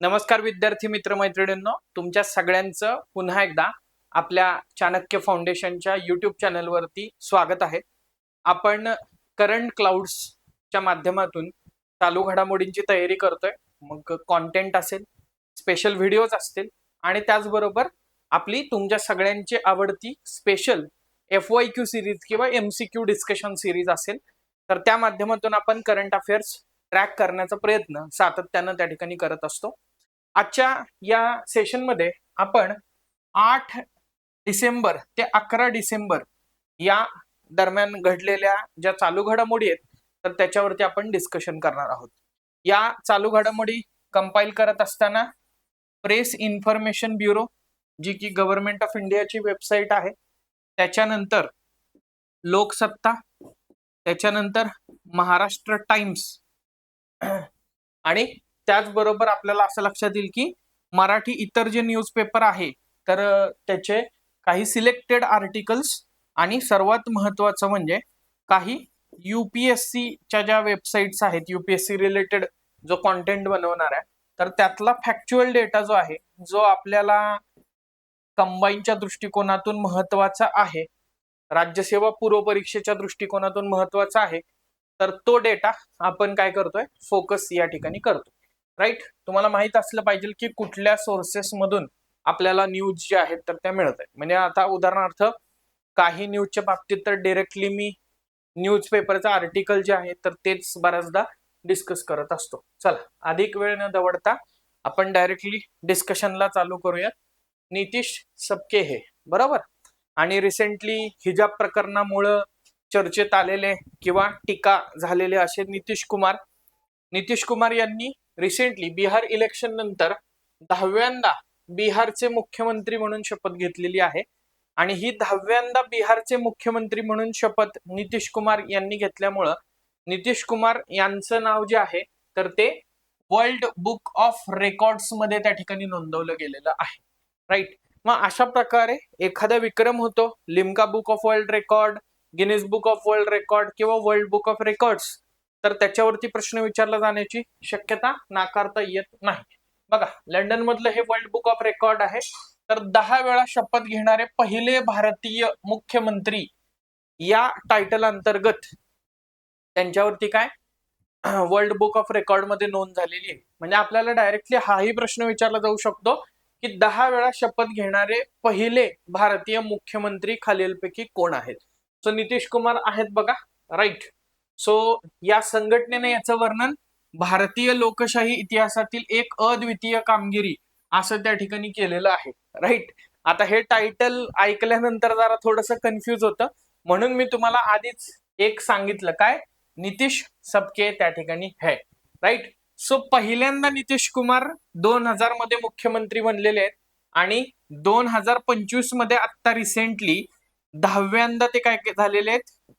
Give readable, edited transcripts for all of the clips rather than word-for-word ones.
नमस्कार विद्यार्थी मित्र मैत्रिणींनो, तुमच्या सगळ्यांचं पुन्हा एकदा आपल्या चाणक्य फाउंडेशनच्या युट्यूब चॅनलवरती स्वागत आहे. आपण करंट क्लाउड्सच्या माध्यमातून चालू घडामोडींची तयारी करतोय. मग कॉन्टेंट असेल, स्पेशल व्हिडिओज असतील आणि त्याचबरोबर आपली तुमच्या सगळ्यांची आवडती स्पेशल FYQ सिरीज किंवा MCQ डिस्कशन सिरीज असेल, तर त्या माध्यमातून आपण करंट अफेअर्स ट्रॅक करण्याचा प्रयत्न सातत्यानं त्या ठिकाणी करत असतो. आजच्या या सेशनमध्ये आपण 8 डिसेंबर ते 11 डिसेंबर या दरम्यान घडलेल्या ज्या चालू घडामोडी आहेत तर त्याच्यावरती आपण डिस्कशन करणार आहोत. या चालू घडामोडी कंपाइल करत असताना प्रेस इन्फॉर्मेशन ब्युरो, जी की गव्हर्नमेंट ऑफ इंडियाची वेबसाईट आहे, त्याच्यानंतर लोकसत्ता, त्याच्यानंतर महाराष्ट्र टाइम्स आणि त्याचबरोबर आपल्याला असं लक्षात येईल की मराठी इतर जे न्यूजपेपर आहे तर त्याचे काही सिलेक्टेड आर्टिकल्स आणि सर्वात महत्वाचं म्हणजे काही UPSCच्या ज्या वेबसाईट्स आहेत, UPSC रिलेटेड जो कॉन्टेंट बनवणार आहे तर त्यातला फॅक्च्युअल डेटा जो आहे, जो आपल्याला कंबाईनच्या दृष्टिकोनातून महत्वाचा आहे, राज्यसेवा पूर्व परीक्षेच्या दृष्टिकोनातून महत्वाचा आहे, तर तो डेटा आपण काय करतोय, फोकस या ठिकाणी करतो. राईट, तुम्हाला माहित असलं पाहिजे की कुठल्या सोर्सेस मधून आपल्याला न्यूज जे आहेत तर त्या मिळत आहेत. म्हणजे आता उदाहरणार्थ काही न्यूजच्या बाबतीत तर डायरेक्टली मी न्यूजपेपरचा आर्टिकल जे आहे तर तेच बऱ्याचदा डिस्कस करत असतो. चला, अधिक वेळ न दवडता आपण डायरेक्टली डिस्कशनला चालू करूयात. नितीश सबके हे बरोबर, आणि रिसेंटली हिजाब प्रकरणामुळे चर्चेत आलेले किंवा टीका झालेले असे नितीश कुमार यांनी रिसेंटली बिहार इलेक्शन नंतर 10व्यांदा बिहारचे मुख्यमंत्री म्हणून शपथ घेतलेली आहे. आणि ही 10व्यांदा बिहारचे मुख्यमंत्री म्हणून शपथ नितीश कुमार यांनी घेतल्यामुळं नितीश कुमार यांचं नाव जे आहे तर ते वर्ल्ड बुक ऑफ रेकॉर्ड्स मध्ये त्या ठिकाणी नोंदवलं गेलेलं आहे. राईट, मग अशा प्रकारे एखादा विक्रम होतो, Limca book of world record, Guinness book of world record किंवा वर्ल्ड बुक ऑफ रेकॉर्ड्स, तर त्याच्यावरती प्रश्न विचारला जाण्याची शक्यता नाकारता येत नाही. बघा, लंडन मधलं हे वर्ल्ड बुक ऑफ रेकॉर्ड आहे. तर 10 वेळा शपथ घेणारे पहिले भारतीय मुख्यमंत्री या टायटल अंतर्गत त्यांच्यावरती काय वर्ल्ड बुक ऑफ रेकॉर्ड मध्ये नोंद झालेली आहे. म्हणजे आपल्याला डायरेक्टली हाही प्रश्न विचारला जाऊ शकतो की 10 वेळा शपथ घेणारे पहिले भारतीय मुख्यमंत्री खालीलपैकी कोण आहेत. सो नितीश कुमार आहेत बघा. राईट, सो या संघटनेने याचं वर्णन भारतीय लोकशाही इतिहासातील एक अद्वितीय कामगिरी असं त्या ठिकाणी केलेलं आहे. राईट, आता हे टायटल ऐकल्यानंतर जरा थोडंसं कन्फ्युज होतं, म्हणून मी तुम्हाला आधीच एक सांगितलं, काय, नितीश सबके त्या ठिकाणी है. राईट, सो पहिल्यांदा नितीश कुमार 2000 मध्ये मुख्यमंत्री बनलेले आहेत आणि 2025 मध्ये आता रिसेंटली 10व्यांदा ते काय झालेले आहेत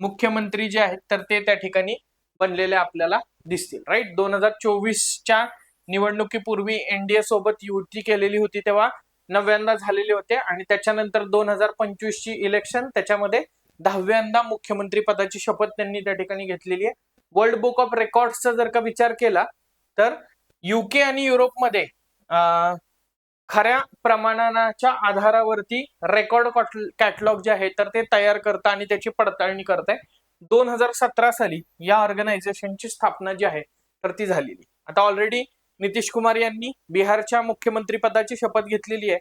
मुख्यमंत्री जे आहेत तर ते त्या ठिकाणी बनलेले आपल्याला दिसतील. राईट, 2024च्या निवडणुकीपूर्वी NDA सोबत युती केलेली होती तेव्हा 9व्यांदा झालेले होते आणि त्याच्यानंतर 2025 ची इलेक्शन, त्याच्यामध्ये 10व्यांदा मुख्यमंत्री पदाची शपथ त्यांनी त्या ठिकाणी घेतलेली आहे. वर्ल्ड बुक ऑफ रेकॉर्ड्सचा जर का विचार केला तर UK आणि युरोपमध्ये खऱ्या प्रमाणाच्या आधारावरती रेकॉर्ड कॅटलॉग जे आहे तर ते तयार करतं आणि त्याची पडताळणी करत आहे. 2017 साली या ऑर्गनायझेशनची स्थापना जी आहे तर ती झालेली. आता ऑलरेडी नितीश कुमार यांनी बिहारच्या मुख्यमंत्री पदाची शपथ घेतलेली आहे,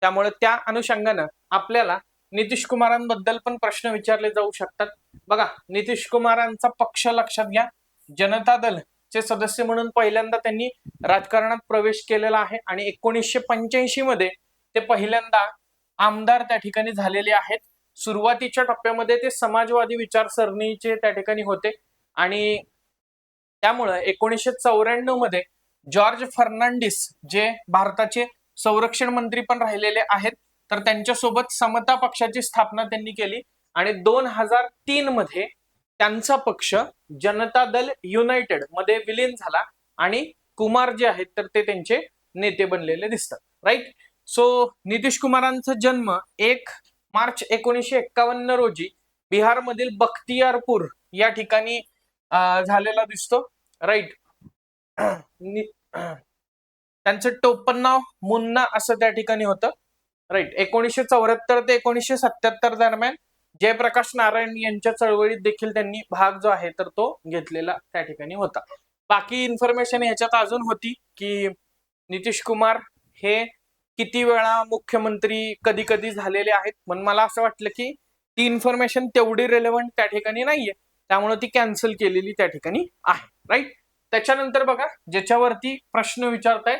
त्यामुळे त्या अनुषंगानं आपल्याला नितीश कुमारांबद्दल पण प्रश्न विचारले जाऊ शकतात. बघा, नितीश कुमारांचा पक्ष लक्षात घ्या, जनता दल चे सदस्य म्हणून पहिल्यांदा त्यांनी राजकारणात प्रवेश केलेला आहे आणि 1985 मध्ये ते पहिल्यांदा आमदार त्या ठिकाणी झालेले आहेत. सुरुवातीच्या टप्प्यामध्ये ते समाजवादी विचारसरणीचे त्या ठिकाणी होते आणि त्यामुळे 1994 मध्ये जॉर्ज फर्नांडिस जे भारताचे संरक्षण मंत्री पण राहिलेले आहेत तर त्यांच्यासोबत समता पक्षाची स्थापना त्यांनी केली आणि 2003 मध्ये त्यांचा पक्ष जनता दल युनायटेड मध्ये विलीन झाला आणि कुमार जे आहेत तर ते त्यांचे नेते बनलेले दिसतात. राईट, सो नितीश कुमारांचा जन्म 1 मार्च 1951 रोजी बिहारमधील बख्तियारपूर या ठिकाणी झालेला दिसतो. राईट, त्यांचं टोपण नाव मुन्ना असं त्या ठिकाणी होतं. राईट. 1974 ते 1977 दरम्यान जयप्रकाश नारायण यांच्या चळवळीत देखील त्यांनी भाग जो आहे तर तो घेतलेला त्या ठिकाणी होता. बाकी इन्फॉर्मेशन ह्याच्यात अजून होती की नितीश कुमार हे किती वेळा मुख्यमंत्री कधी कधी झालेले आहेत, म्हणून मला असं वाटलं की ती इन्फॉर्मेशन तेवढी रेलेव्हंट त्या ठिकाणी नाहीये, त्यामुळे ती कॅन्सल केलेली त्या ठिकाणी आहे. राईट. त्याच्यानंतर बघा ज्याच्यावरती प्रश्न विचारतायत,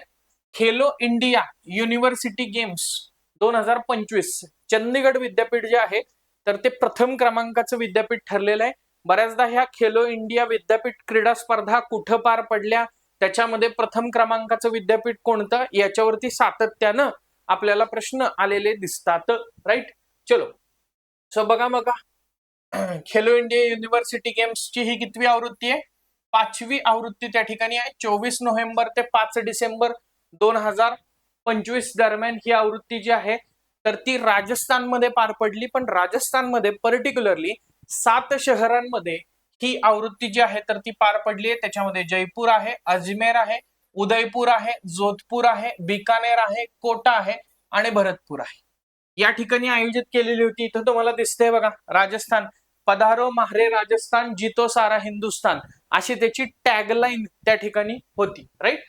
Khelo India university games 2025 Chandigarh विद्यापीठ जे आहे तर ते प्रथम क्रमांकाचं विद्यापीठ ठरलेलं आहे. बऱ्याचदा ह्या खेलो इंडिया विद्यापीठ क्रीडा स्पर्धा कुठं पार पडल्या, त्याच्यामध्ये प्रथम क्रमांकाचं विद्यापीठ कोणतं, याच्यावरती सातत्यानं आपल्याला प्रश्न आलेले दिसतात. राईट. चलो सो बघा खेलो इंडिया युनिव्हर्सिटी गेम्सची ही कितवी आवृत्ती आहे? 5वी आवृत्ती त्या ठिकाणी आहे. 24 नोव्हेंबर ते 5 डिसेंबर 2025 दरम्यान ही आवृत्ती जी आहे तर ती राजस्थानमध्ये पार पडली. पण राजस्थानमध्ये पर्टिक्युलरली 7 शहरांमध्ये ही आवृत्ती जी आहे तर ती पार पडली आहे. त्याच्यामध्ये जयपूर आहे, अजमेर आहे, उदयपूर आहे, जोधपूर आहे, बिकानेर आहे, कोटा आहे आणि भरतपूर आहे. या ठिकाणी आयोजित केलेली होती. इथं तुम्हाला दिसतंय बघा राजस्थान, पधारो म्हारे राजस्थान जीतो सारा हिंदुस्तान अशी त्याची टॅगलाईन त्या ठिकाणी होती. राईट.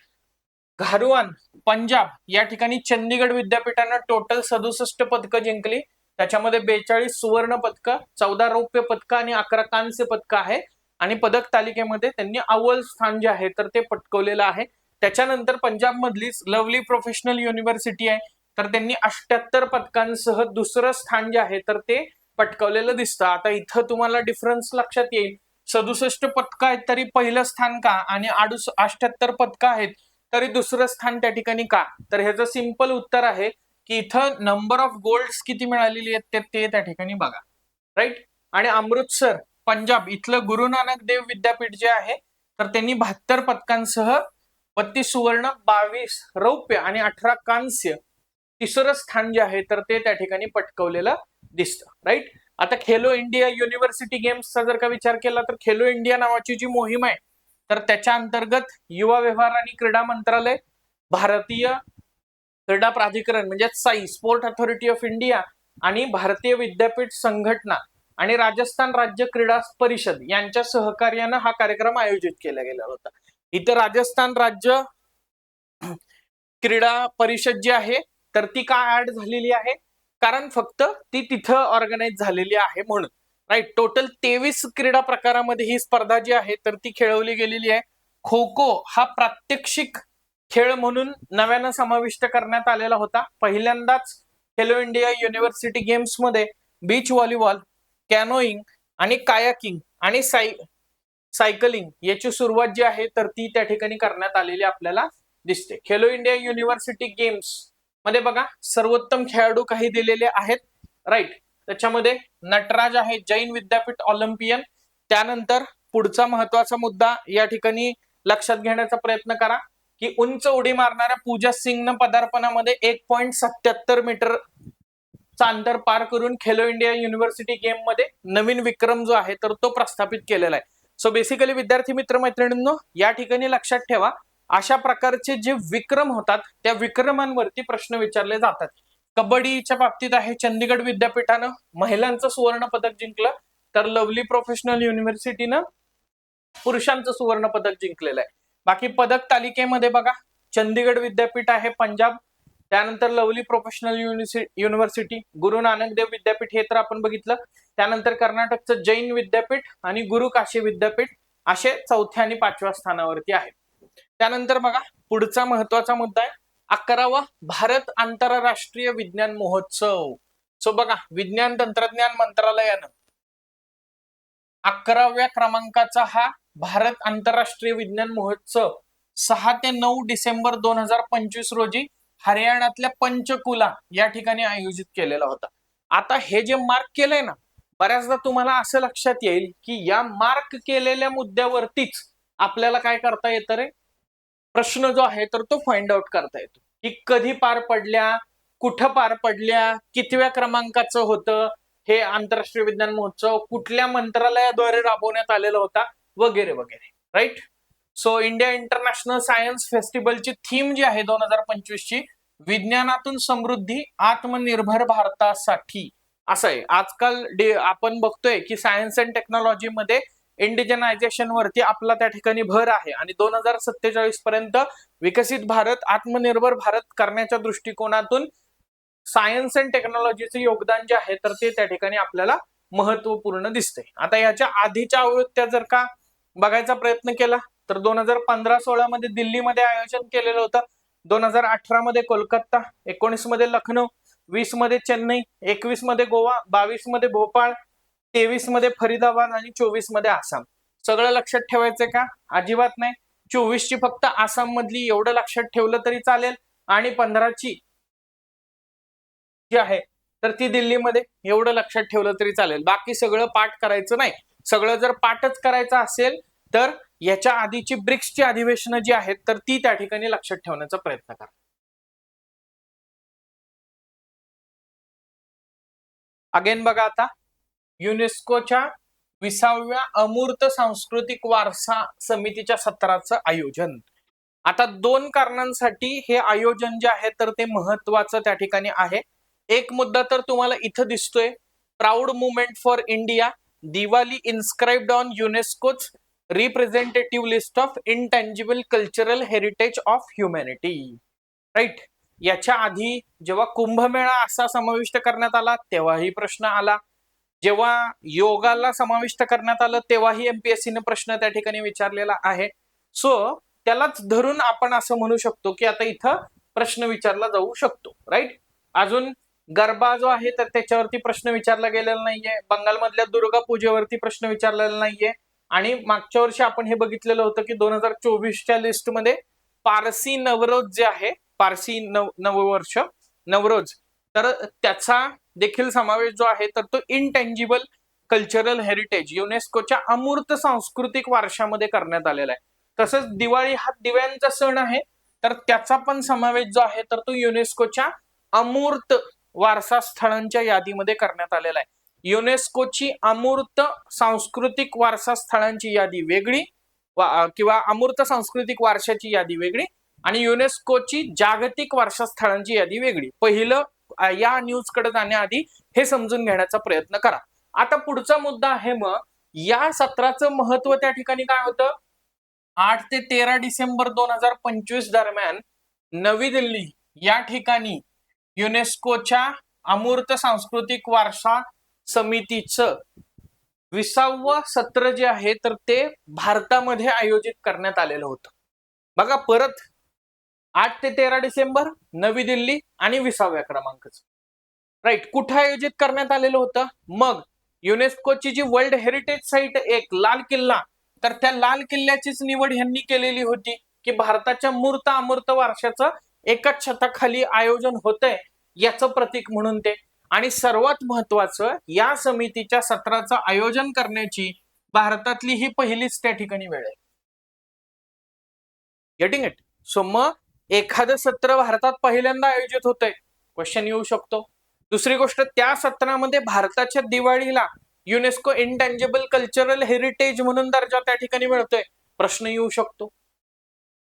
घारुआन पंजाब या ठिकाणी चंदीगड विद्यापीठानं टोटल 67 पदकं जिंकली. त्याच्यामध्ये 42 सुवर्ण पदकं, 14 रौप्य पदकं आणि 11 कांस्य पदकं आहे. आणि पदक तालिकेमध्ये त्यांनी अव्वल स्थान जे आहे तर ते पटकवलेलं आहे. त्याच्यानंतर पंजाब मधलीच लवली प्रोफेशनल युनिव्हर्सिटी आहे तर त्यांनी 78 पदकांसह दुसरं स्थान जे आहे तर ते पटकवलेलं दिसतं. आता इथं तुम्हाला डिफरन्स लक्षात येईल, 67 पदकं आहेत तरी पहिलं स्थान का, आणि 78 पदकं आहेत तरी दुसरं स्थान त्या ठिकाणी का? तर ह्याचं सिंपल उत्तर आहे की इथं नंबर ऑफ गोल्ड्स किती मिळालेली आहेत ते त्या ठिकाणी बघा. राईट. आणि अमृतसर पंजाब इथलं गुरु नानक देव विद्यापीठ जे आहे तर त्यांनी 72 पदकांसह 32 सुवर्ण, 22 रौप्य आणि 18 कांस्य तिसरं स्थान जे आहे तर ते त्या ठिकाणी पटकवलेलं दिसतं. राईट. आता खेलो इंडिया युनिव्हर्सिटी गेम्सचा जर का विचार केला तर खेलो इंडिया नावाची जी मोहीम आहे तर त्याच्या अंतर्गत युवा व्यवहार आणि क्रीडा मंत्रालय, भारतीय क्रीडा प्राधिकरण म्हणजे Sai sport authority of India आणि भारतीय विद्यापीठ संघटना आणि राजस्थान राज्य क्रीडा परिषद यांच्या सहकार्यानं हा कार्यक्रम आयोजित केला गेला होता. इथं राजस्थान राज्य क्रीडा परिषद जी आहे तर ती का ऍड झालेली आहे? कारण फक्त ती तिथं ऑर्गनाइज झालेली आहे म्हणून. राईट. टोटल 23 क्रीडा प्रकारामध्ये ही स्पर्धा जी आहे तर ती खेळवली गेलेली आहे. खो खो हा प्रात्यक्षिक खेळ म्हणून नव्यानं समाविष्ट करण्यात आलेला होता. पहिल्यांदाच खेलो इंडिया युनिव्हर्सिटी गेम्स मध्ये बीच व्हॉलीबॉल, कॅनोईंग आणि कायाकिंग आणि सायकलिंग याची सुरुवात जी आहे तर ती त्या ठिकाणी करण्यात आलेली आपल्याला दिसते. खेलो इंडिया युनिव्हर्सिटी गेम्स मध्ये बघा सर्वोत्तम खेळाडू काही दिलेले आहेत. राईट. त्याच्यामध्ये नटराज आहे, जैन विद्यापीठ ऑलिम्पियन. त्यानंतर पुढचा महत्वाचा मुद्दा या ठिकाणी लक्षात घेण्याचा प्रयत्न करा की उंच उडी मारणाऱ्या पूजा सिंगनं पदार्पणामध्ये 1.77 मीटर अंतर पार करून खेलो इंडिया युनिव्हर्सिटी गेम मध्ये नवीन विक्रम जो आहे तर तो प्रस्थापित केलेला आहे. सो बेसिकली विद्यार्थी मित्र मैत्रिणींनो या ठिकाणी लक्षात ठेवा, अशा प्रकारचे जे विक्रम होतात त्या विक्रमांवरती प्रश्न विचारले जातात. कबड्डीच्या बाबतीत आहे चंदीगड विद्यापीठानं महिलांचं सुवर्ण पदक जिंकलं तर लवली प्रोफेशनल युनिव्हर्सिटीनं पुरुषांचं सुवर्ण पदक जिंकलेलं आहे. बाकी पदक तालिकेमध्ये बघा चंदीगड विद्यापीठ आहे पंजाब, त्यानंतर lovely professional university, Guru Nanak Dev विद्यापीठ हे तर आपण बघितलं, त्यानंतर कर्नाटकचं जैन विद्यापीठ आणि गुरु काशी विद्यापीठ असे 4थ्या आणि 5व्या स्थानावरती आहे. त्यानंतर बघा पुढचा महत्वाचा मुद्दा आहे 11वा भारत आंतरराष्ट्रीय विज्ञान महोत्सव. सो बघा विज्ञान तंत्रज्ञान मंत्रालयानं 11व्या क्रमांकाचा हा भारत आंतरराष्ट्रीय विज्ञान महोत्सव 6 ते 9 डिसेंबर 2025 रोजी हरियाणातल्या पंचकुला या ठिकाणी आयोजित केलेला होता. आता हे जे मार्क केलंय ना, बऱ्याचदा तुम्हाला असं लक्षात येईल की या मार्क केलेल्या मुद्द्यावरतीच आपल्याला काय करता येतं रे, प्रश्न जो आहे तर तो फाइंड आउट करता येतो की कधी पार पडल्या, कुठं पार पडल्या, कितव्या क्रमांकाचं होतं हे आंतरराष्ट्रीय विज्ञान महोत्सव, कुठल्या मंत्रालयाद्वारे राबवण्यात आलेला होता वगैरे वगैरे. Right. So India international science फेस्टिवलची थीम जी आहे 2025 ची, विज्ञानातून समृद्धी आत्मनिर्भर भारतासाठी असं आहे. आजकाल आपण बघतोय की सायन्स अँड टेक्नॉलॉजी मध्ये इंडिजनायझेशन वरती आपला त्या ठिकाणी भर आहे आणि 2047 पर्यंत विकसित भारत, आत्मनिर्भर भारत करण्याच्या दृष्टिकोनातून सायन्स अँड टेक्नॉलॉजीचे योगदान जे आहे तर ते त्या ठिकाणी आपल्याला महत्वपूर्ण दिसते. आता याच्या आधीच्या आवृत्त्या जर का बघायचा प्रयत्न केला तर 2015-16 मध्ये दिल्लीमध्ये आयोजन केलेलं होतं, 2018 मध्ये कोलकाता, 19 मध्ये लखनौ, 20 मध्ये चेन्नई, 21 मध्ये गोवा, 22 मध्ये भोपाळ, 23 मध्ये फरीदाबाद आणि 24 मध्ये आसाम. सगळं लक्षात ठेवायचंय का? अजिबात नाही. 24 ची फक्त आसाम मधली एवढं लक्षात ठेवलं तरी चालेल आणि 15 ची जी आहे तर ती दिल्लीमध्ये, एवढं लक्षात ठेवलं तरी चालेल. बाकी सगळं पाठ करायचं नाही. सगळं जर पाठच करायचं असेल तर याच्या आधीची ब्रिक्सची अधिवेशनं जी आहेत तर ती त्या ठिकाणी लक्षात ठेवण्याचा प्रयत्न करा. अगेन बघा आता, युनेस्कोच्या 20व्या अमूर्त सांस्कृतिक वारसा समितीच्या सत्राचं आयोजन. आता 2 कारणांसाठी हे आयोजन जे आहे तर ते महत्वाचं त्या ठिकाणी आहे. एक मुद्दा तर तुम्हाला इथं दिसतोय, proud movement for India, Diwali inscribed on युनेस्कोच representative list of intangible cultural heritage of humanity. Right. याच्या आधी जेव्हा कुंभमेळा असा समाविष्ट करण्यात आला तेव्हाही प्रश्न आला, जेव्हा योगाला समाविष्ट करण्यात आलं तेव्हाही एमपीएससीने प्रश्न त्या ठिकाणी विचारलेला आहे. सो त्यालाच धरून आपण असं म्हणू शकतो की आता इथं प्रश्न विचारला जाऊ शकतो. राईट. अजून गरबा जो आहे तर त्याच्यावरती प्रश्न विचारला गेलेला नाहीये, बंगालमधल्या दुर्गा पूजेवरती प्रश्न विचारलेला नाहीये आणि मागच्या वर्षी आपण हे बघितलेलं होतं की 2024च्या लिस्टमध्ये पारसी नवरोज जे आहे, पारसी नववर्ष नवरोज, तर त्याचा देखील समावेश जो आहे तर तो इंटँजिबल कल्चरल हेरिटेज युनेस्कोच्या अमूर्त सांस्कृतिक वारशामध्ये करण्यात आलेला आहे. तसंच दिवाळी हा दिव्यांचा सण आहे तर त्याचा पण समावेश जो आहे तर तो युनेस्कोच्या अमूर्त वारसा स्थळांच्या यादीमध्ये करण्यात आलेला आहे. युनेस्कोची अमूर्त सांस्कृतिक वारसा स्थळांची यादी वेगळी किंवा अमूर्त सांस्कृतिक वारशाची यादी वेगळी आणि युनेस्कोची जागतिक वारसा स्थळांची यादी वेगळी. पहिलं या न्यूज कडे जाण्याआधी हे समजून घेण्याचा प्रयत्न करा. आता पुढचा मुद्दा आहे, मग या सत्राचं महत्व त्या ठिकाणी काय होतं? 8 ते 13 डिसेंबर 2025 दरम्यान नवी दिल्ली या ठिकाणी युनेस्कोच्या अमूर्त सांस्कृतिक वारसा समितीचं 20वं सत्र जे आहे तर ते भारतामध्ये आयोजित करण्यात आलेलं होतं. बघा परत 8 ते 13 डिसेंबर नवी दिल्ली आणि 20व्या क्रमांकाचं. राईट. कुठे आयोजित करण्यात आलेलं होतं? मग युनेस्कोची जी वर्ल्ड हेरिटेज साईट एक लाल किल्ला, तर त्या लाल किल्ल्याचीच निवड यांनी केलेली होती की भारताच्या मूर्त अमूर्त वारशाचं एकाच छताखाली आयोजन होतंय याचं प्रतीक म्हणून ते. आणि सर्वात महत्वाचं, या समितीच्या सत्राचं आयोजन करण्याची भारतातली ही पहिलीच त्या ठिकाणी वेळ आहे. Getting it? सो मग एखादं सत्र भारतात पहिल्यांदा आयोजित होतंय, क्वेश्चन येऊ शकतो. दुसरी गोष्ट, त्या सत्रामध्ये भारताच्या दिवाळीला युनेस्को इंटँजिबल कल्चरल हेरिटेज म्हणून दर्जा त्या ठिकाणी मिळतोय, प्रश्न येऊ शकतो.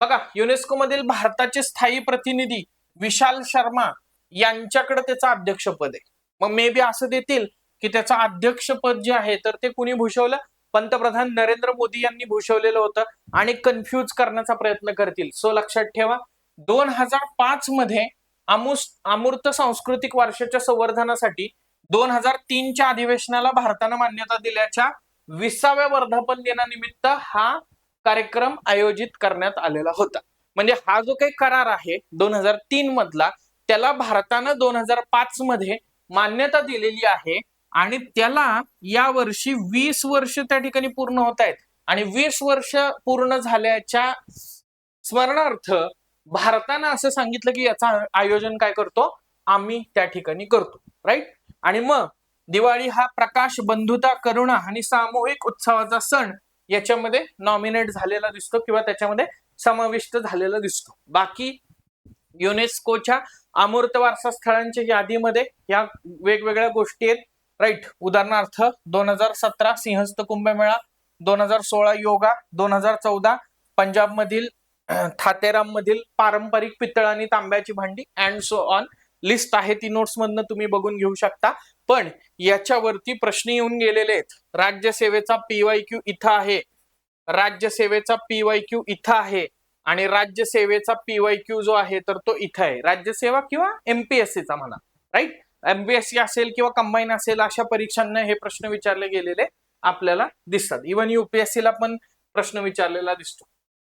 बघा, युनेस्को मधील भारताचे स्थायी प्रतिनिधी विशाल शर्मा यांच्याकडे त्याचं अध्यक्षपद आहे. मग मे बी असं देतील की त्याचं अध्यक्षपद जे आहे तर ते कुणी भूषवलं? पंतप्रधान नरेंद्र मोदी यांनी भूषवलेलं होतं आणि कन्फ्यूज करण्याचा प्रयत्न करतील. सो लक्षात ठेवा, 2005 मध्ये अमूर्त सांस्कृतिक वारशाच्या संवर्धनासाठी 2003च्या अधिवेशनाला भारतानं मान्यता दिल्याच्या 20व्या वर्धापन दिनानिमित्त हा कार्यक्रम आयोजित करण्यात आलेला होता. म्हणजे हा जो काही करार आहे 2003 मधला, त्याला भारतानं 2005 मध्ये मान्यता दिलेली आहे आणि त्याला या वर्षी 20 वर्ष त्या ठिकाणी पूर्ण होत आहेत आणि 20 वर्ष पूर्ण झाल्याच्या स्मरणार्थ भारतानं असं सांगितलं की याचं आयोजन काय करतो आम्ही त्या ठिकाणी करतो. राईट. आणि मग दिवाळी हा प्रकाश, बंधुता, करुणा आणि सामूहिक उत्सवाचा सण याच्यामध्ये नॉमिनेट झालेला दिसतो किंवा त्याच्यामध्ये समाविष्ट झालेला दिसतो. बाकी युनेस्कोच्या अमूर्त वारसा स्थळांच्या यादीमध्ये या वेगवेगळ्या गोष्टी आहेत. राईट. उदाहरणार्थ 2017 सिंहस्थ कुंभमेळा, 2016 योगा, 2014 पंजाबमधील थातेराम मधील पारंपरिक पितळ आणि तांब्याची भांडी अँड सो ऑन लिस्ट आहे, ती नोट्स मधनं तुम्ही बघून घेऊ शकता. पण याच्यावरती प्रश्न येऊन गेलेले आहेत. राज्यसेवेचा PYQ इथं आहे, राज्यसेवेचा PYQ इथं आहे आणि राज्यसेवेचा PYQ जो आहे तर तो इथं आहे. राज्यसेवा किंवा MPSCचा म्हणा, राईट. MPSC असेल किंवा कंबाईन असेल अशा परीक्षांना हे प्रश्न विचारले गेलेले आपल्याला दिसतात. इव्हन UPSC ला पण प्रश्न विचारलेला दिसतो.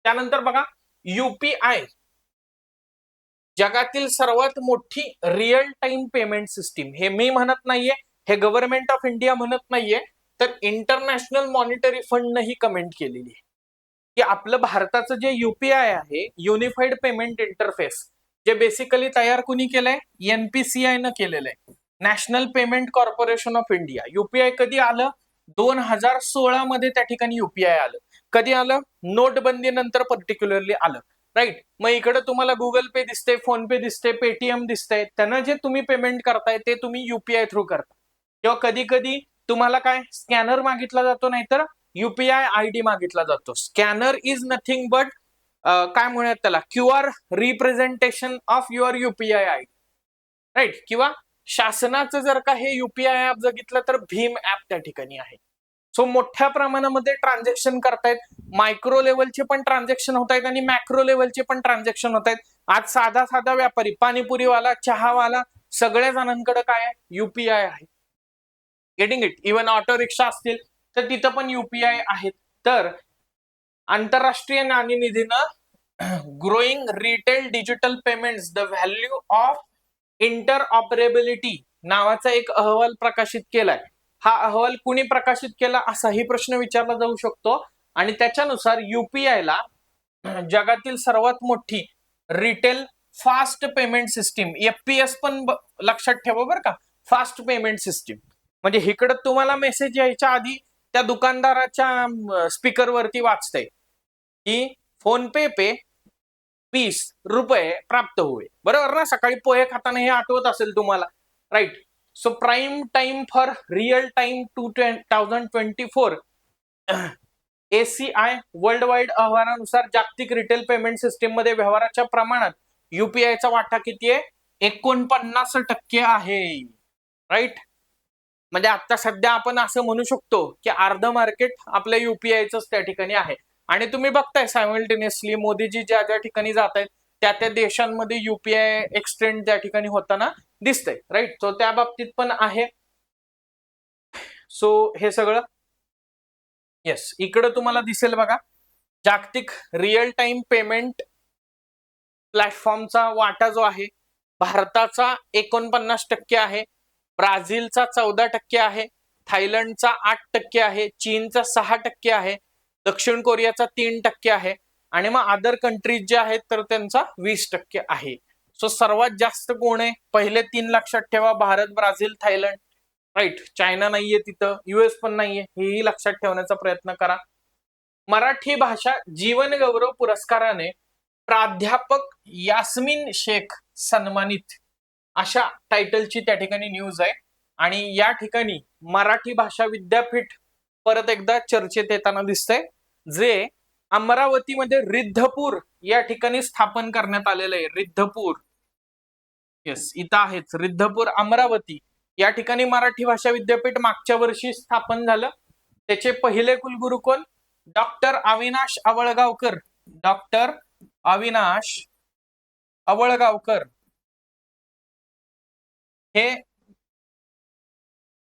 त्यानंतर बघा, UPI जगातील सर्वात मोठी रिअल टाइम पेमेंट सिस्टीम. हे मी म्हणत नाहीये, हे गव्हर्नमेंट ऑफ इंडिया म्हणत नाहीये, तर इंटरनॅशनल मॉनिटरी फंडनं ही कमेंट केलेली आहे की आपलं भारताचं जे UPI आहे, युनिफाईड पेमेंट इंटरफेस, जे बेसिकली तयार कुणी केलंय, NPCI न केलेलं आहे, national payment corporation of India. UPI कधी आलं? 2016 मध्ये त्या ठिकाणी UPI आलं. कधी आलं? नोटबंदी नंतर पर्टिक्युलरली आलं, राईट. मग इकडे तुम्हाला गुगल पे दिसते, फोन पे दिसते, पेटीएम दिसते, त्यांना जे तुम्ही पेमेंट करताय ते तुम्ही UPI थ्रू करता. किंवा कधी कधी तुम्हाला काय स्कॅनर मागितला जातो, नाहीतर UPI ID मागितला जातो. स्कॅनर इज नथिंग बट काय म्हणूयात त्याला, QR representation of your UPI ID, right. किंवा शासनाचं जर का हे UPI ऍप बघितलं तर भीम ऍप त्या ठिकाणी आहे. सो मोठ्या प्रमाणामध्ये ट्रान्झॅक्शन करतायत. मायक्रो लेवलचे पण ट्रान्झॅक्शन होत आहेत आणि मॅक्रो लेवलचे पण ट्रान्झॅक्शन होत आहेत. आज साधा साधा व्यापारी, पाणीपुरीवाला, चहावाला, सगळ्या जणांकडे काय आहे? UPI आहे. Getting it. Even auto rickshaw असतील तर तिथं पण UPI आहेत. तर आंतरराष्ट्रीय नाणेनिधीनं growing retail digital payments the value of interoperability नावाचा एक अहवाल प्रकाशित केलाय. हा अहवाल कुणी प्रकाशित केला असाही प्रश्न विचारला जाऊ शकतो. आणि त्याच्यानुसार UPI ला जगातील सर्वात मोठी retail fast payment system, FPS पण लक्षात ठेवा बरं का, फास्ट पेमेंट सिस्टीम. म्हणजे इकडे तुम्हाला मेसेज यायच्या आधी त्या दुकानदाराच्या स्पीकरवरती वाचतंय की फोन पे 20 रुपये प्राप्त हुए, बरोबर ना. सकाळी पोहे खाताना हे आठवत असेल तुम्हाला, right. So prime time for real time 2024 ACI world wide अहवालानुसार जागतिक रिटेल पेमेंट सिस्टीम मध्ये व्यवहाराच्या प्रमाणात UPI चा वाटा किती आहे? 49% आहे, राईट. म्हणजे आता सध्या आपण असं म्हणू शकतो की अर्ध मार्केट आपल्या UPIच त्या ठिकाणी आहे. आणि तुम्ही बघताय सायमल्टेनियसली मोदीजी ज्या ज्या ठिकाणी जात आहेत त्या त्या देशांमध्ये UPI एक्सटेंड त्या ठिकाणी होताना दिसतंय, राईट. सो त्या बाबतीत पण आहे. सो हे सगळं येस, इकडे तुम्हाला दिसेल बघा, जागतिक रिअल टाइम पेमेंट प्लॅटफॉर्मचा वाटा जो आहे भारताचा 49% आहे, ब्राझीलचा 14% आहे, थायलंडचा 8% आहे, चीनचा 6% आहे, दक्षिण कोरियाचा 3% आहे आणि मग अदर कंट्रीज जे आहेत तर त्यांचा 20% आहे. सो सर्वात जास्त कोण आहे? पहिले 3 लक्षात ठेवा, Bharat, Brazil, Thailand, right. China नाहीये तिथं, US पण नाहीये, हेही लक्षात ठेवण्याचा प्रयत्न करा. मराठी भाषा जीवन गौरव पुरस्काराने प्राध्यापक यास्मिन शेख सन्मानित, अशा टायटलची त्या ठिकाणी न्यूज आहे. आणि या ठिकाणी मराठी भाषा विद्यापीठ परत एकदा चर्चेत येताना दिसतंय, जे अमरावतीमध्ये रिद्धपूर या ठिकाणी स्थापन करण्यात आलेलं आहे. रिद्धपूर, येस, इथं आहेच रिद्धपूर, अमरावती या ठिकाणी मराठी भाषा विद्यापीठ मागच्या वर्षी स्थापन झालं. त्याचे पहिले कुलगुरू कोण? डॉक्टर अविनाश आवळगावकर. डॉक्टर अविनाश आवळगावकर हे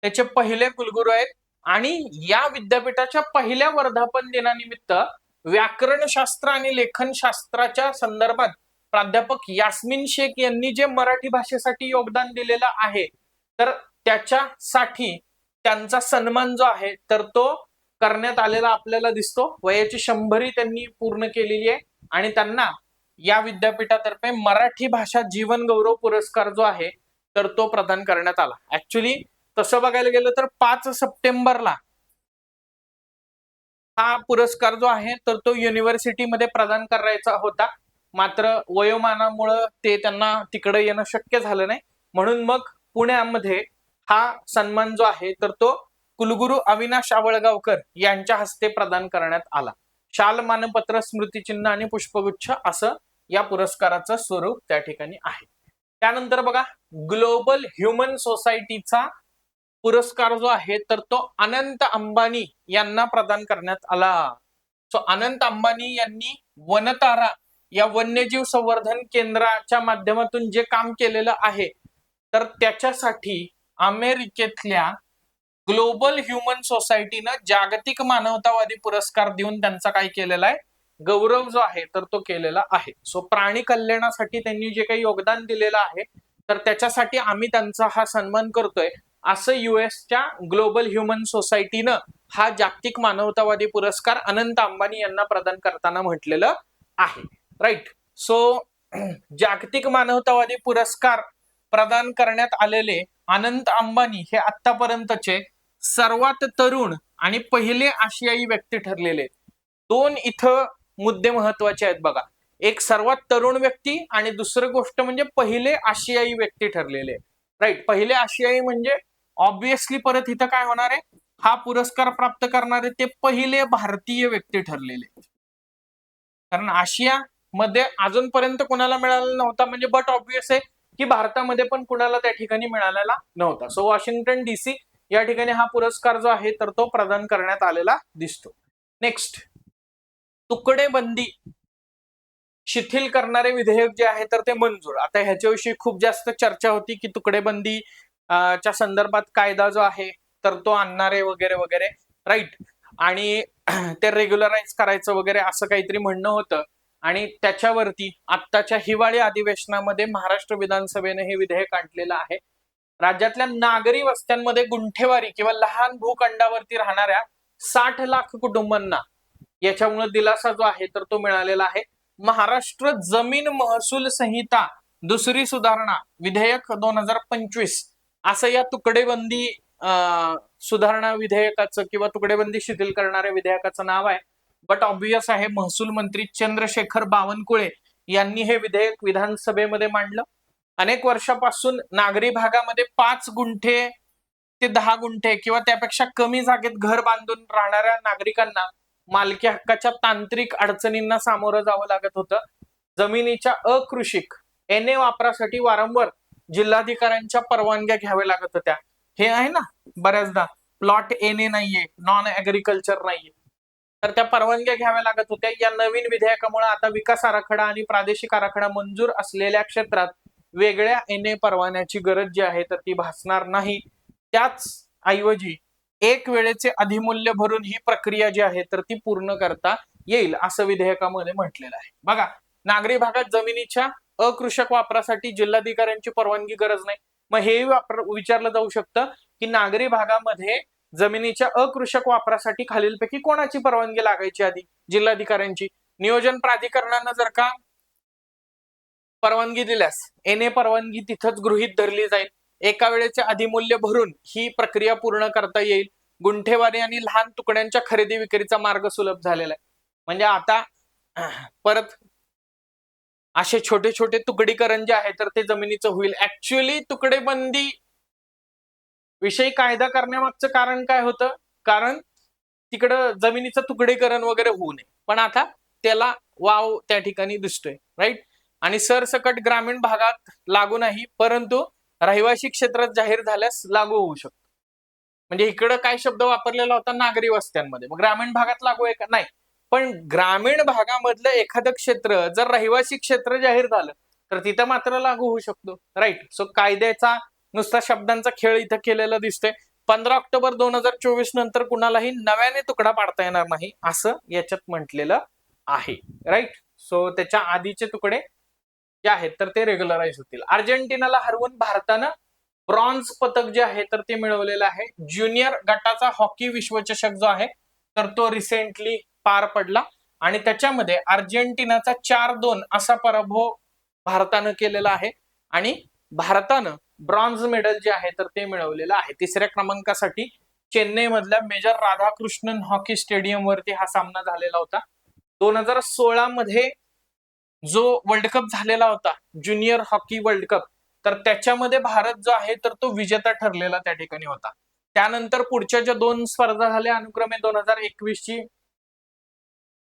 त्याचे पहिले कुलगुरू आहेत. आणि या विद्यापीठाच्या पहिल्या वर्धापन दिनानिमित्त व्याकरणशास्त्र आणि लेखनशास्त्राच्या संदर्भात प्राध्यापक यास्मिन शेख यांनी जे मराठी भाषेसाठी योगदान दिलेलं आहे तर त्याच्यासाठी त्यांचा सन्मान जो आहे तर तो करण्यात आलेला आपल्याला दिसतो. वयाची 100 त्यांनी पूर्ण केलेली आहे आणि त्यांना या विद्यापीठातर्फे मराठी भाषा जीवन गौरव पुरस्कार जो आहे तर तो प्रदान करण्यात आला. ऍक्च्युली तसं बघायला गेलं तर 5 सप्टेंबरला हा पुरस्कार जो आहे तर तो युनिव्हर्सिटीमध्ये प्रदान करायचा होता, मात्र वयोमानामुळे ते त्यांना तिकडे येणं शक्य झालं नाही, म्हणून मग पुण्यामध्ये हा सन्मान जो आहे तर तो कुलगुरू अविनाश आवळगावकर यांच्या हस्ते प्रदान करण्यात आला. शाल, मानपत्र, स्मृतिचिन्ह आणि पुष्पगुच्छ असं या पुरस्काराचं स्वरूप त्या ठिकाणी आहे. त्यानंतर बघा, ग्लोबल ह्युमन सोसायटीचा पुरस्कार जो आहे तर तो अनंत अंबानी यांना प्रदान करण्यात आला. सो अनंत अंबानी यांनी वनतारा या वन्यजीव संवर्धन केंद्राच्या माध्यमातून जे काम केलेलं आहे तर त्याच्यासाठी अमेरिकेतल्या ग्लोबल ह्युमन सोसायटीनं जागतिक मानवतावादी पुरस्कार देऊन त्यांचा काय केलेला आहे, गौरव जो आहे तर तो केलेला आहे. सो प्राणी कल्याणासाठी त्यांनी जे काही योगदान दिलेलं आहे तर त्याच्यासाठी आम्ही त्यांचा हा सन्मान करतोय असं युएसच्या ग्लोबल ह्युमन सोसायटीनं हा जागतिक मानवतावादी पुरस्कार अनंत अंबानी यांना प्रदान करताना म्हटलेलं आहे. राईट. सो जागतिक मानवतावादी पुरस्कार प्रदान करण्यात आलेले अनंत अंबानी हे आतापर्यंतचे सर्वात तरुण आणि पहिले आशियाई व्यक्ती ठरलेले. दोन इथं मुद्दे महत्वाचे आहेत बघा. एक सर्वात तरुण व्यक्ती आणि दुसरी गोष्ट म्हणजे पहिले आशियाई व्यक्ती ठरलेले. राईट. पहिले आशियाई म्हणजे ऑब्विसली परत इथं काय होणार आहे, हा पुरस्कार प्राप्त करणारे ते पहिले भारतीय व्यक्ती ठरलेले. कारण आशिया मध्ये अजूनपर्यंत कुणाला मिळालेला नव्हता, म्हणजे बट ऑब्विस आहे की भारतामध्ये पण कुणाला त्या ठिकाणी मिळालेला नव्हता. सो वॉशिंग्टन DC या ठिकाणी हा पुरस्कार जो आहे तर तो प्रदान करण्यात आलेला दिसतो. नेक्स्ट, तुकडेबंदी शिथिल करणारे विधेयक जे आहे तर ते मंजूर. आता ह्याच्याविषयी खूप जास्त चर्चा होती की तुकडेबंदी च्या संदर्भात कायदा जो आहे तर तो आणणारे वगैरे वगैरे. राईट. आणि ते रेग्युलराइज करायचं वगैरे असं काहीतरी म्हणणं होतं. आणि त्याच्यावरती आत्ताच्या हिवाळी अधिवेशनामध्ये महाराष्ट्र विधानसभेने हे विधेयक आणलेलं आहे. राज्यातल्या नागरी वस्त्यांमध्ये गुंठेवारी किंवा लहान भूखंडावरती राहणाऱ्या 60 लाख कुटुंबांना याच्यामुळे दिलासा जो आहे तर तो मिळालेला आहे. महाराष्ट्र जमीन महसूल संहिता दुसरी सुधारणा विधेयक 2025 असं या तुकडेबंदी सुधारणा विधेयकाचं किंवा तुकडेबंदी शिथिल करणाऱ्या विधेयकाचं नाव आहे. बट ऑब्वियस आहे महसूल मंत्री चंद्रशेखर बावनकुळे यांनी हे विधेयक विधानसभेमध्ये मांडलं. अनेक वर्षापासून नागरी भागामध्ये 5 गुंठे ते 10 गुंठे किंवा त्यापेक्षा कमी जागेत घर बांधून राहणाऱ्या नागरिकांना मालकी हक्काच्या तांत्रिक अडचणींना सामोरं जावं लागत होतं. जमिनीच्या अकृषिक एने वापरासाठी वारंवार जिल्हाधिकाऱ्यांच्या परवानग्या घ्याव्या लागत होत्या. हे आहे ना बऱ्याचदा प्लॉट एने नाहीये, नॉन ऍग्रिकल्चर नाहीये, तर त्या परवानग्या घ्याव्या लागत होत्या. या नवीन विधेयकामुळे आता विकास आराखडा आणि प्रादेशिक आराखडा मंजूर असलेल्या क्षेत्रात वेगळ्या एने परवान्याची गरज जी आहे तर ती भासणार नाही. त्याच ऐवजी एक वेळेचे अधिमूल्य भरून ही प्रक्रिया जी आहे तर ती पूर्ण करता येईल असं विधेयकामध्ये म्हटलेलं आहे. बघा, नागरी भागात जमिनीच्या अकृषक वापरासाठी जिल्हाधिकाऱ्यांची परवानगी गरज नाही. मग हे विचारलं जाऊ शकतं की नागरी भागामध्ये जमिनीच्या अकृषक वापरासाठी खालीलपैकी कोणाची परवानगी लागायची आधी? जिल्हाधिकाऱ्यांची. नियोजन प्राधिकरणानं जर का परवानगी दिल्यास एने परवानगी तिथंच गृहीत धरली जाईल. एका वेळेचे अधिमूल्य भरून ही प्रक्रिया पूर्ण करता येईल. गुंठेवारी आणि लहान तुकड्यांच्या खरेदी विक्रीचा मार्ग सुलभ झालेला आहे. म्हणजे आता परत असे छोटे छोटे तुकडीकरण जे आहे तर ते जमिनीचं होईल. ऍक्च्युअली तुकडेबंदी विषयी कायदा करण्यामागचं कारण काय होतं? कारण तिकडं जमिनीचं तुकडीकरण वगैरे होऊ नये, पण आता त्याला वाव त्या ठिकाणी दिसतोय. राईट. आणि सरसकट ग्रामीण भागात लागू नाही, परंतु रहिवासी क्षेत्रात जाहीर झाल्यास लागू होऊ शकतो. म्हणजे इकडं काय शब्द वापरलेला होता? नागरी वस्त्यांमध्ये. मग ग्रामीण भागात लागू आहे का? नाही. पण ग्रामीण भागामधलं एखादं क्षेत्र जर रहिवासी क्षेत्र जाहीर झालं तर तिथं मात्र लागू होऊ शकतो. राईट. सो कायद्याचा नुसता शब्दांचा खेळ इथं केलेला दिसतोय. 15 ऑक्टोबर 2024 नंतर कुणालाही नव्याने तुकडा पाडता येणार नाही असं याच्यात म्हटलेलं आहे. राईट. सो त्याच्या आधीचे तुकडे जे आहेत तर ते रेग्युलराइज होतील. अर्जेंटिनाला हरवून भारतानं ब्रॉन्झ पदक जे आहे तर ते मिळवलेलं आहे. ज्युनियर गटाचा हॉकी विश्वचषक जो आहे तर तो रिसेंटली पार पडला आणि त्याच्यामध्ये अर्जेंटिनाचा 4-2 असा पराभव भारतानं केलेला आहे आणि भारतानं ब्रॉन्झ मेडल जे आहे तर ते मिळवलेलं आहे. तिसऱ्या क्रमांकासाठी चेन्नई मधल्या मेजर राधाकृष्णन हॉकी स्टेडियम वरती हा सामना झालेला होता. 2016 मध्ये जो वर्ल्ड कप झालेला होता, ज्युनियर हॉकी वर्ल्ड कप, तर त्याच्यामध्ये भारत जो आहे तर तो विजेता ठरलेला त्या ठिकाणी होता. त्यानंतर पुढच्या ज्या 2 स्पर्धा झाल्या अनुक्रमे 2021 ची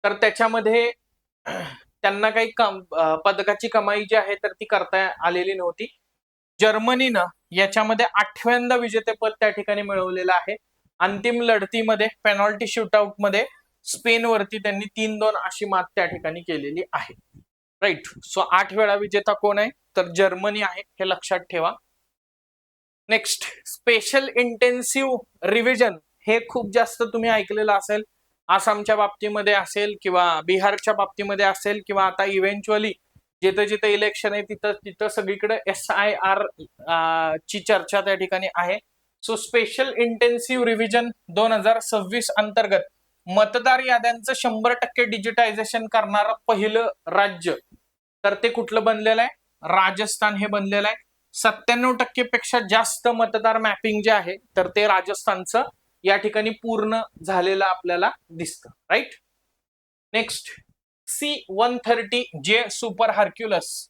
तर त्याच्यामध्ये त्यांना काही पदकाची कमाई जी आहे तर ती करता आलेली नव्हती. जर्मनीनं याच्यामध्ये 8व्यांदा विजेतेपद त्या ठिकाणी मिळवलेलं आहे. अंतिम लढतीमध्ये पेनॉल्टी शूटआउट मध्ये स्पेन वरती त्यांनी 3-2 अशी मात त्या ठिकाणी केलेली आहे. राईट. सो 8 वेळा विजेता कोण आहे तर जर्मनी आहे, हे लक्षात ठेवा. नेक्स्ट, स्पेशल इंटेन्सिव्ह रिव्हिजन हे खूप जास्त तुम्ही ऐकलेलं असेल. आसामच्या बाबतीमध्ये असेल किंवा बिहारच्या बाबतीमध्ये असेल किंवा आता इव्हेंच्युअली जिथं जिथं इलेक्शन आहे तिथं तिथं सगळीकडे SIR ची चर्चा त्या ठिकाणी आहे. सो स्पेशल इंटेन्सिव्ह रिव्हिजन 2026 अंतर्गत मतदार याद्यांचं 100% डिजिटायझेशन करणारं पहिलं राज्य तर ते कुठलं बनलेलं आहे? राजस्थान हे बनलेलं आहे. 97% पेक्षा जास्त मतदार मॅपिंग जे आहे तर ते राजस्थानचं या ठिकाणी पूर्ण झालेलं आपल्याला दिसतं. Right. Next, C-130J super Hercules.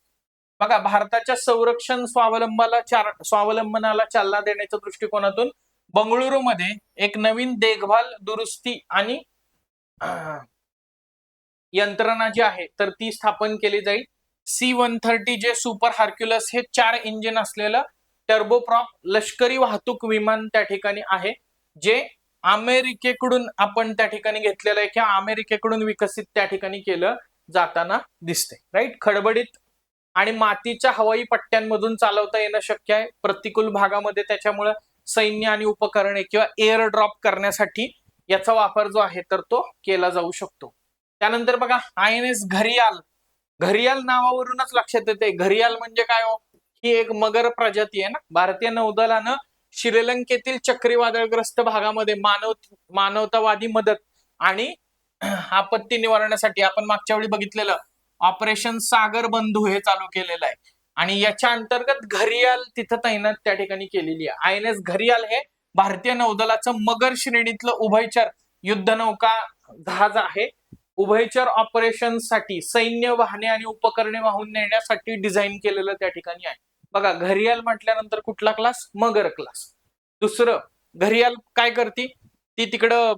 बघा, भारताच्या संरक्षण स्वावलंबनाला चालना देण्याच्या दृष्टिकोनातून बंगळुरूमध्ये एक नवीन देखभाल, दुरुस्ती आणि यंत्रणा जी आहे तर ती स्थापन केली जाईल. C-130J सुपर हर्क्युलस हे 4 इंजिन असलेलं टर्बोप्रॉप लष्करी वाहतूक विमान त्या ठिकाणी आहे, जे अमेरिकेकडून आपण त्या ठिकाणी घेतलेलं आहे किंवा अमेरिकेकडून विकसित त्या ठिकाणी केलं जाताना दिसते. राईट. खडबडीत आणि मातीच्या हवाई पट्ट्यांमधून चालवता येणं शक्य आहे. प्रतिकूल भागामध्ये त्याच्यामुळे सैन्य आणि उपकरणे किंवा एअर ड्रॉप करण्यासाठी याचा वापर जो आहे तर तो केला जाऊ शकतो. त्यानंतर बघा, INS घरियाल. घरियाल नावावरूनच लक्षात येते. घरियाल म्हणजे काय हो? ही एक मगर प्रजाती आहे ना. भारतीय नौदलानं श्रीलंकेतील चक्रीवादळग्रस्त भागामध्ये मानवतावादी मदत आणि आपत्ती निवारणासाठी आपण मागच्या वेळी बघितलेलं ऑपरेशन सागर बंधू हे चालू केलेलं आहे आणि याच्या अंतर्गत घरियाल तिथं तैनात त्या ठिकाणी केलेली आहे. INS घरियाल हे भारतीय नौदलाचं मगर श्रेणीतलं उभयचर युद्धनौका जहाज आहे. उभयचर ऑपरेशनसाठी सैन्य वाहने आणि उपकरणे वाहून नेण्यासाठी डिझाईन केलेलं त्या ठिकाणी आहे. बघा, घरियाल म्हटल्यानंतर कुठला क्लास? मगर क्लास. दुसरं, घरियाल काय करते? ती तिकडं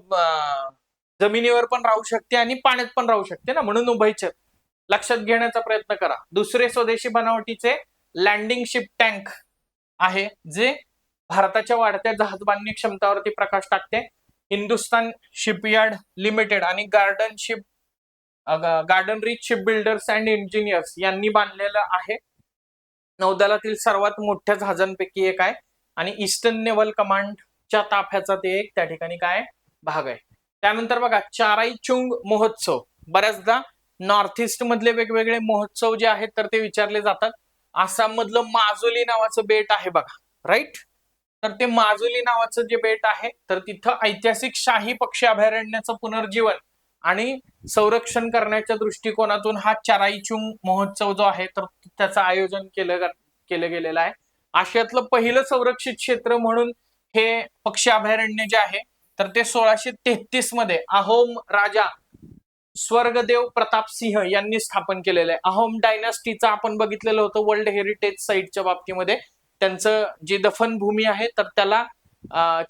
जमिनीवर पण राहू शकते आणि पाण्यात पण राहू शकते ना, म्हणून उभयचर. लक्षात घेण्याचा प्रयत्न करा. दुसरे स्वदेशी बनावटीचे लँडिंग शिप टँक आहे, जे भारताच्या वाढत्या जहाज बांधणी क्षमतावरती प्रकाश टाकते. हिंदुस्तान शिपयार्ड लिमिटेड आणि garden rich ship builders and engineers यांनी बांधलेलं आहे. नौदलातील सर्वात मोठ्या जहाजांपैकी एक आहे आणि ईस्टर्न नेव्हल कमांडच्या ताफ्याचा ते एक त्या ठिकाणी काय भाग आहे. त्यानंतर बघा, चाराईचुंग महोत्सव. बऱ्याचदा नॉर्थ ईस्ट मधले वेगवेगळे महोत्सव जे आहेत तर ते विचारले जातात. आसाम मधलं माजुली नावाचं बेट आहे बघा. राईट. तर ते माजुली नावाचं जे बेट आहे तर तिथं ऐतिहासिक शाही पक्षी अभयारण्याचं पुनर्जीवन आणि संरक्षण करण्याच्या दृष्टिकोनातून हा चाराईचुंग महोत्सव जो आहे तर त्याचं आयोजन केलं गेलेलं आहे. आशियातलं पहिलं संरक्षित क्षेत्र म्हणून हे पक्षी अभयारण्य जे आहे तर ते 1633 मध्ये अहोम राजा स्वर्गदेव प्रताप सिंह यांनी स्थापन केलेलं आहे. अहोम डायनास्टीचा आपण बघितलेलं होतं वर्ल्ड हेरिटेज साईटच्या बाबतीमध्ये. त्यांचं जी दफनभूमी आहे तर त्याला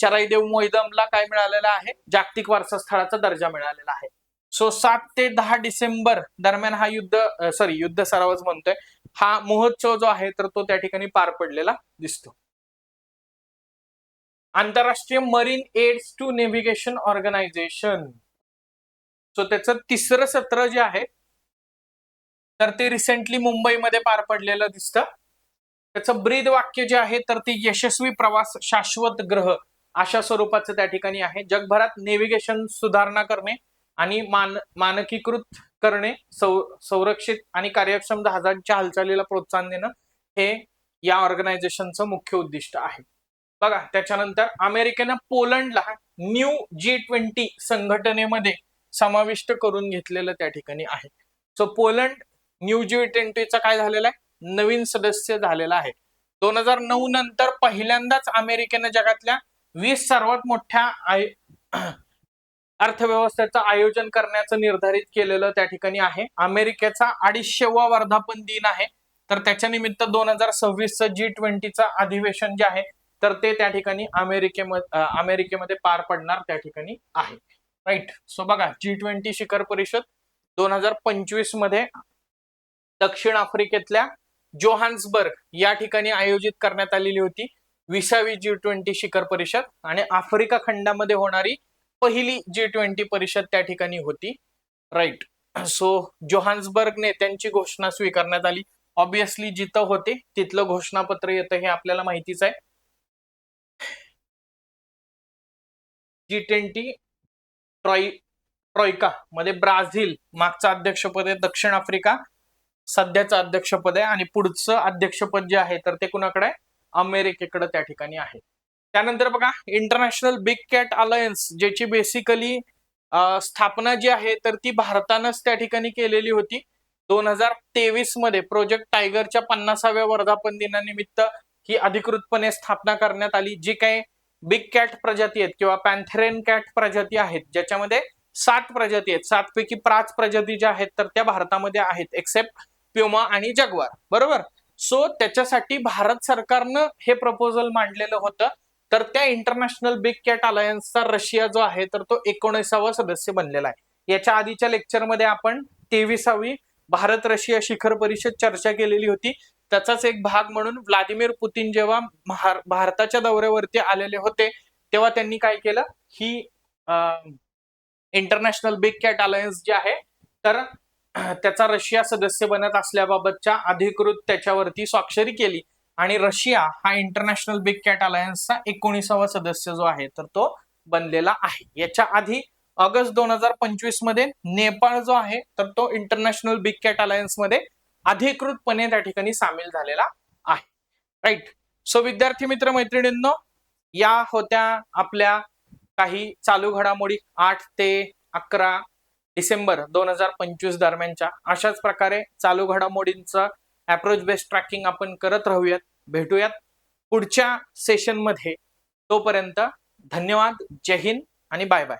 चराईदेव मोईदमला काय मिळालेलं आहे? जागतिक वारसा स्थळाचा दर्जा मिळालेला आहे. सो 7 ते 10 डिसेंबर दरम्यान हा युद्ध सरावच म्हणतोय, हा महोत्सव जो आहे तर तो त्या ठिकाणी पार पडलेला दिसतो. आंतरराष्ट्रीय marine aids to navigation organisation. So त्याचं 3रं सत्र जे आहे तर ते रिसेंटली मुंबईमध्ये पार पडलेलं दिसतं. त्याचं ब्रीद वाक्य जे आहे तर ते यशस्वी प्रवास शाश्वत ग्रह अशा स्वरूपाचं त्या ठिकाणी आहे. जगभरात नेव्हिगेशन सुधारणा करणे आणि मानकीकृत करणे, संरक्षित आणि कार्यक्षम जहाजांच्या हालचालीला प्रोत्साहन देणं हे या ऑर्गनायझेशनचं मुख्य उद्दिष्ट आहे. बघा, त्याच्यानंतर अमेरिकेनं पोलंडला न्यू G20 संघटनेमध्ये समाविष्ट करून घेतलेलं त्या ठिकाणी आहे. सो पोलंड न्यू G20चा काय झालेला आहे? नवीन सदस्य झालेला आहे. 2009 नंतर पहिल्यांदाच अमेरिकेनं जगातल्या 20 सर्वात मोठ्या अर्थव्यवस्थेचं आयोजन करण्याचं निर्धारित केलेलं त्या ठिकाणी आहे. अमेरिकेचा 250वा वर्धापन दिन आहे तर त्याच्या निमित्त 2026चं G20चं अधिवेशन जे आहे तर ते त्या ठिकाणी अमेरिकेमध्ये पार पडणार त्या ठिकाणी आहे. राईट. सो बघा, G20 शिखर परिषद 2025 मध्ये दक्षिण आफ्रिकेतल्या जोहान्सबर्ग या ठिकाणी आयोजित करण्यात आलेली होती 20वी G20 शिखर परिषद आणि आफ्रिका खंडामध्ये होणारी पहिली G20 परिषद त्या ठिकाणी होती. राईट. सो जोहान्सबर्गने त्यांची घोषणा स्वीकारण्यात आली. ऑब्विसली जिथं होते तिथलं घोषणापत्र येतं हे आपल्याला माहितीच आहे. G20 ट्रॉयका मध्ये ब्राझील मागचं अध्यक्षपद आहे, दक्षिण आफ्रिका सध्याचं अध्यक्षपद आहे आणि पुढचं अध्यक्षपद जे आहे तर ते कुणाकडे आहे, अमेरिकेकडे त्या ठिकाणी आहे. त्यानंतर बघा इंटरनॅशनल बिग कॅट अलायन्स ज्याची बेसिकली स्थापना जी आहे तर ती भारतानंच त्या ठिकाणी केलेली होती. 2023 मध्ये प्रोजेक्ट टायगरच्या 50व्या वर्धापन दिनानिमित्त ही अधिकृतपणे स्थापना करण्यात आली. जी काही बिग कॅट प्रजाती आहेत किंवा पॅन्थेरेन कॅट प्रजाती आहेत ज्याच्यामध्ये 7 प्रजाती आहेत, 7 पैकी 5 प्रजाती ज्या आहेत तर त्या भारतामध्ये आहेत एक्सेप्ट प्युमा आणि जगवार. बरोबर. सो त्याच्यासाठी भारत सरकारनं हे प्रपोजल मांडलेलं होतं. तर त्या इंटरनॅशनल बिग कॅट अलायन्सचा रशिया जो आहे तर तो 19वा सदस्य बनलेला आहे. याच्या आधीच्या लेक्चरमध्ये आपण 23वी भारत रशिया शिखर परिषद चर्चा केलेली होती. त्याचाच एक भाग म्हणून व्लादिमीर पुतीन जेव्हा भारताच्या दौऱ्यावरती आलेले होते तेव्हा त्यांनी काय केलं, ही इंटरनॅशनल बिग कॅट अलायन्स जे आहे तर त्याचा रशिया सदस्य बनत असल्याबाबतच्या अधिकृत त्याच्यावरती स्वाक्षरी केली आणि रशिया हा इंटरनॅशनल बिग कॅट अलायन्सचा 19वा सदस्य जो आहे तर तो बनलेला आहे. याच्या आधी ऑगस्ट 2025 मध्ये नेपाळ जो आहे तर तो इंटरनॅशनल बिग कॅट अलायन्स मध्ये अधिकृतपणे त्या ठिकाणी सामील झालेला आहे. राईट. सो विद्यार्थी मित्र मैत्रिणींनो, या होत्या आपल्या काही चालू घडामोडी 8 ते 11 डिसेंबर 2025 दरम्यानच्या. अशाच प्रकारे चालू घडामोडींचं अप्रोच बेस्ड ट्रॅकिंग आपण करत राहूयात. भेटूयात पुढच्या सेशन मध्ये. तोपर्यंत धन्यवाद, जय हिंद आणि बाय बाय.